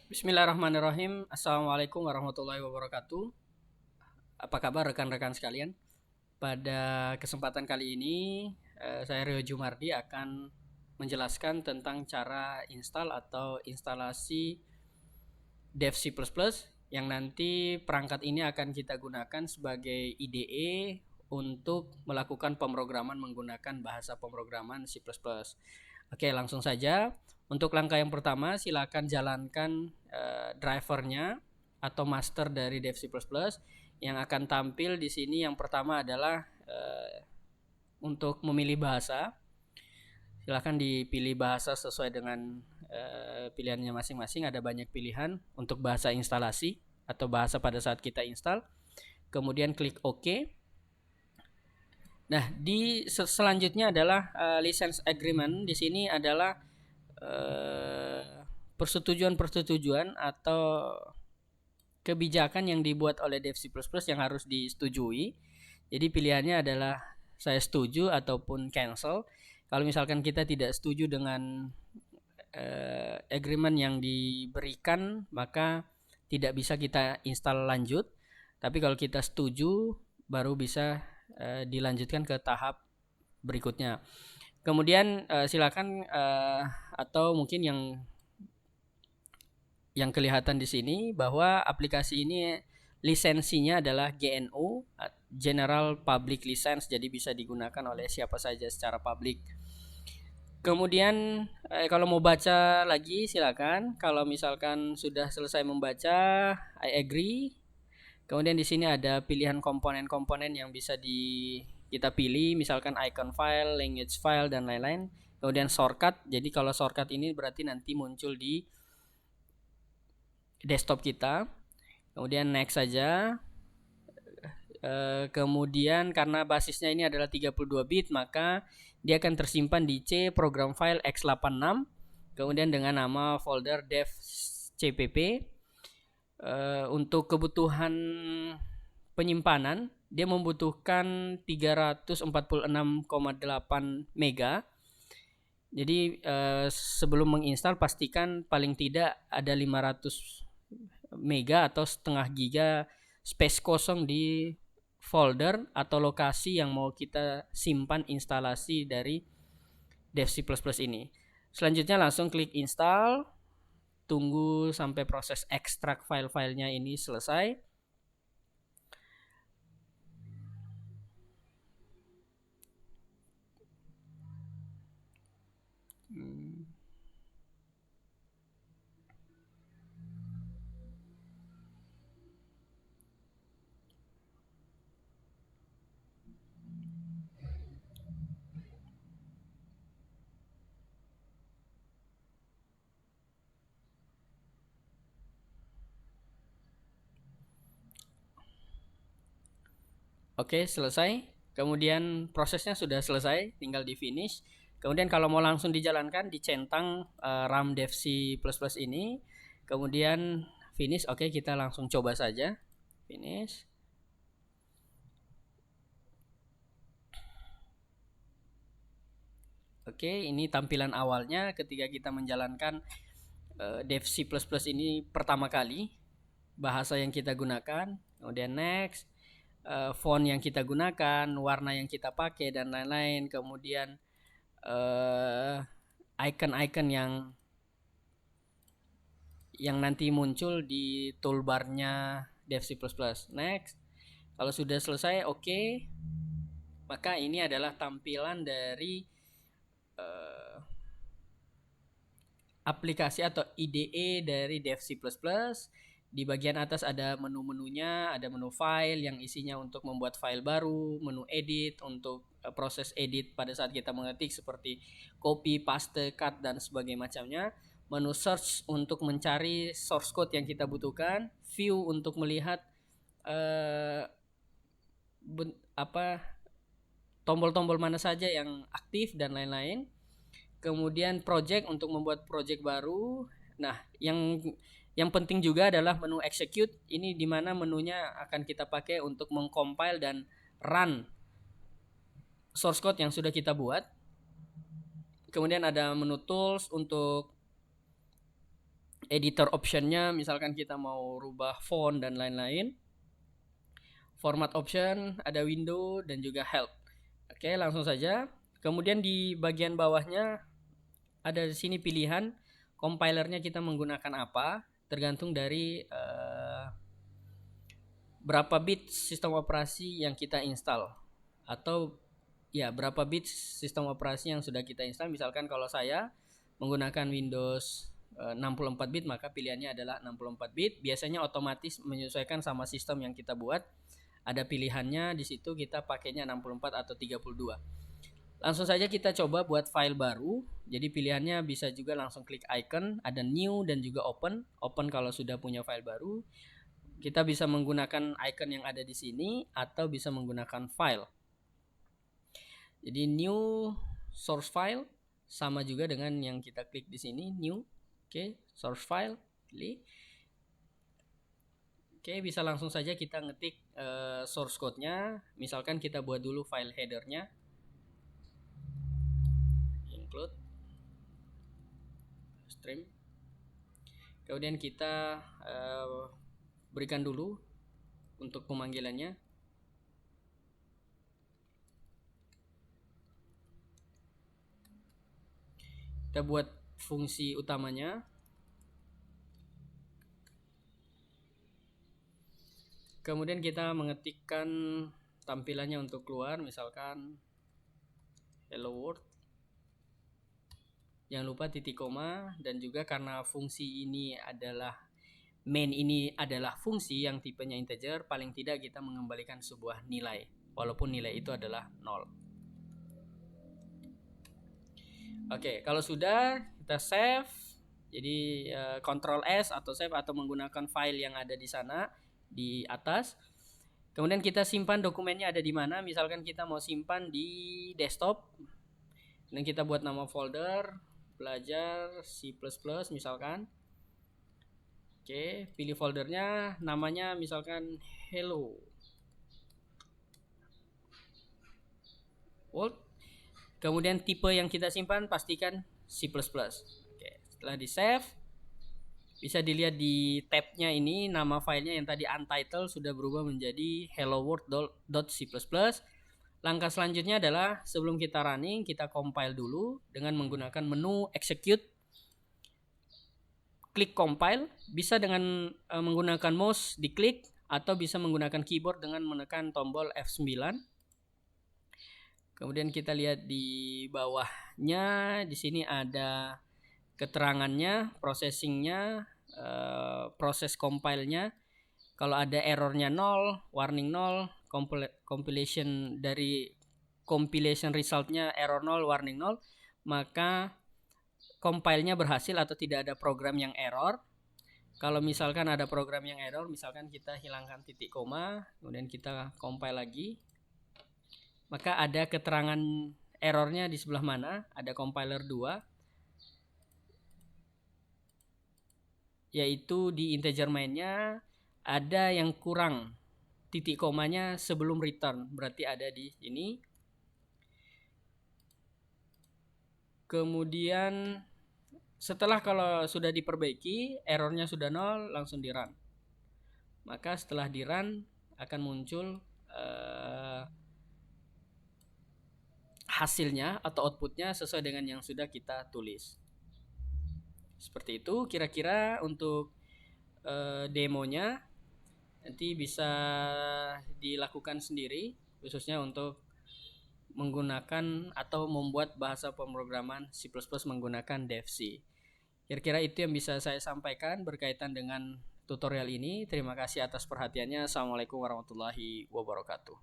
Bismillahirrahmanirrahim. Assalamualaikum warahmatullahi wabarakatuh. Apa kabar rekan-rekan sekalian? Pada kesempatan kali ini, saya Rio Jumardi akan menjelaskan tentang cara install atau instalasi Dev C++ yang nanti perangkat ini akan kita gunakan sebagai IDE untuk melakukan pemrograman menggunakan bahasa pemrograman C++. Oke, langsung saja. Untuk langkah yang pertama, silakan jalankan drivernya atau master dari Dev C++. Yang akan tampil di sini yang pertama adalah untuk memilih bahasa. Silakan dipilih bahasa sesuai dengan pilihannya masing-masing. Ada banyak pilihan untuk bahasa instalasi atau bahasa pada saat kita install. Kemudian klik OK. Nah, di selanjutnya adalah license agreement. Di sini adalah persetujuan-persetujuan atau kebijakan yang dibuat oleh Dev C++ yang harus disetujui. Jadi pilihannya adalah saya setuju ataupun cancel. Kalau misalkan kita tidak setuju dengan agreement yang diberikan, maka tidak bisa kita install lanjut. Tapi kalau kita setuju, baru bisa dilanjutkan ke tahap berikutnya. Kemudian silakan atau mungkin yang kelihatan di sini bahwa aplikasi ini lisensinya adalah GNU, General Public License, jadi bisa digunakan oleh siapa saja secara publik. Kemudian kalau mau baca lagi silakan. Kalau misalkan sudah selesai membaca, I agree. Kemudian di sini ada pilihan komponen-komponen yang bisa kita pilih, misalkan icon file, language file dan lain-lain. Kemudian shortcut. Jadi kalau shortcut ini berarti nanti muncul di desktop kita. Kemudian next saja. Kemudian karena basisnya ini adalah 32 bit, maka dia akan tersimpan di C program file x86. Kemudian dengan nama folder dev cpp. Untuk kebutuhan penyimpanan dia membutuhkan 346,8 mega. Jadi sebelum menginstal pastikan paling tidak ada 500 mega atau setengah giga space kosong di folder atau lokasi yang mau kita simpan instalasi dari Dev C++ ini. Selanjutnya langsung klik install. Tunggu sampai proses ekstrak file-filenya ini selesai. Oke, selesai. Kemudian prosesnya sudah selesai, tinggal di finish. Kemudian kalau mau langsung dijalankan, dicentang RAM Dev C++ ini. Kemudian finish. Oke, kita langsung coba saja. Finish. Oke, ini tampilan awalnya ketika kita menjalankan Dev C++ ini pertama kali. Bahasa yang kita gunakan. Kemudian next. Font yang kita gunakan, warna yang kita pakai dan lain-lain. Kemudian icon-icon yang nanti muncul di toolbarnya Dev C++. Next. Kalau sudah selesai, oke. Maka ini adalah tampilan dari aplikasi atau IDE dari Dev C++. Di bagian atas ada menu-menunya, ada menu file yang isinya untuk membuat file baru, menu edit untuk proses edit pada saat kita mengetik seperti copy, paste, cut dan sebagainya macamnya. Menu search untuk mencari source code yang kita butuhkan, view untuk melihat tombol-tombol mana saja yang aktif dan lain-lain. Kemudian project untuk membuat project baru. Nah, yang penting juga adalah menu execute. Ini dimana menunya akan kita pakai untuk mengcompile dan run source code yang sudah kita buat. Kemudian ada menu tools untuk editor optionnya, misalkan kita mau rubah font dan lain-lain. Format option, ada window dan juga help. Oke, langsung saja. Kemudian di bagian bawahnya ada di sini pilihan compilernya kita menggunakan apa, tergantung dari berapa bit sistem operasi yang kita install, atau ya berapa bit sistem operasi yang sudah kita install. Misalkan kalau saya menggunakan Windows 64 bit, maka pilihannya adalah 64 bit. Biasanya otomatis menyesuaikan sama sistem yang kita buat. Ada pilihannya di situ, kita pakainya 64 atau 32. Langsung saja kita coba buat file baru. Jadi pilihannya bisa juga langsung klik icon, ada new dan juga open. Open kalau sudah punya file baru. Kita bisa menggunakan icon yang ada di sini atau bisa menggunakan file. Jadi new source file sama juga dengan yang kita klik di sini, new. Oke, source file, pilih. Oke, bisa langsung saja kita ngetik source code-nya. Misalkan kita buat dulu file header-nya. Include stream. Kemudian kita berikan dulu untuk pemanggilannya. Kita buat fungsi utamanya. Kemudian kita mengetikkan tampilannya untuk keluar, misalkan hello world. Jangan lupa titik koma, dan juga karena fungsi ini adalah main, ini adalah fungsi yang tipenya integer, paling tidak kita mengembalikan sebuah nilai walaupun nilai itu adalah 0. Oke, kalau sudah kita save. Jadi Ctrl S atau save atau menggunakan file yang ada di sana di atas. Kemudian kita simpan dokumennya ada di mana. Misalkan kita mau simpan di desktop, dan kita buat nama folder belajar C++ misalkan. Oke, pilih foldernya, namanya misalkan hello world. Kemudian tipe yang kita simpan pastikan C++. Oke, setelah di save, bisa dilihat di tabnya ini, nama filenya yang tadi untitled sudah berubah menjadi helloworld.c++. Langkah selanjutnya adalah sebelum kita running, kita compile dulu dengan menggunakan menu execute. Klik compile, bisa dengan menggunakan mouse diklik atau bisa menggunakan keyboard dengan menekan tombol F9. Kemudian kita lihat di bawahnya, di sini ada keterangannya, processingnya, proses compile-nya. Kalau ada errornya 0, warning 0, compilation dari compilation resultnya error 0, warning 0, maka compile-nya berhasil atau tidak ada program yang error. Kalau misalkan ada program yang error, misalkan kita hilangkan titik koma, kemudian kita compile lagi, maka ada keterangan errornya di sebelah mana, ada compiler 2, yaitu di integer mainnya ada yang kurang titik komanya sebelum return, berarti ada di sini. Kemudian setelah kalau sudah diperbaiki, errornya sudah 0, langsung di run. Maka setelah di run akan muncul hasilnya atau outputnya sesuai dengan yang sudah kita tulis. Seperti itu kira-kira untuk demonya. Nanti bisa dilakukan sendiri, khususnya untuk menggunakan atau membuat bahasa pemrograman C++ menggunakan DevC. Kira-kira itu yang bisa saya sampaikan berkaitan dengan tutorial ini. Terima kasih atas perhatiannya. Assalamualaikum warahmatullahi wabarakatuh.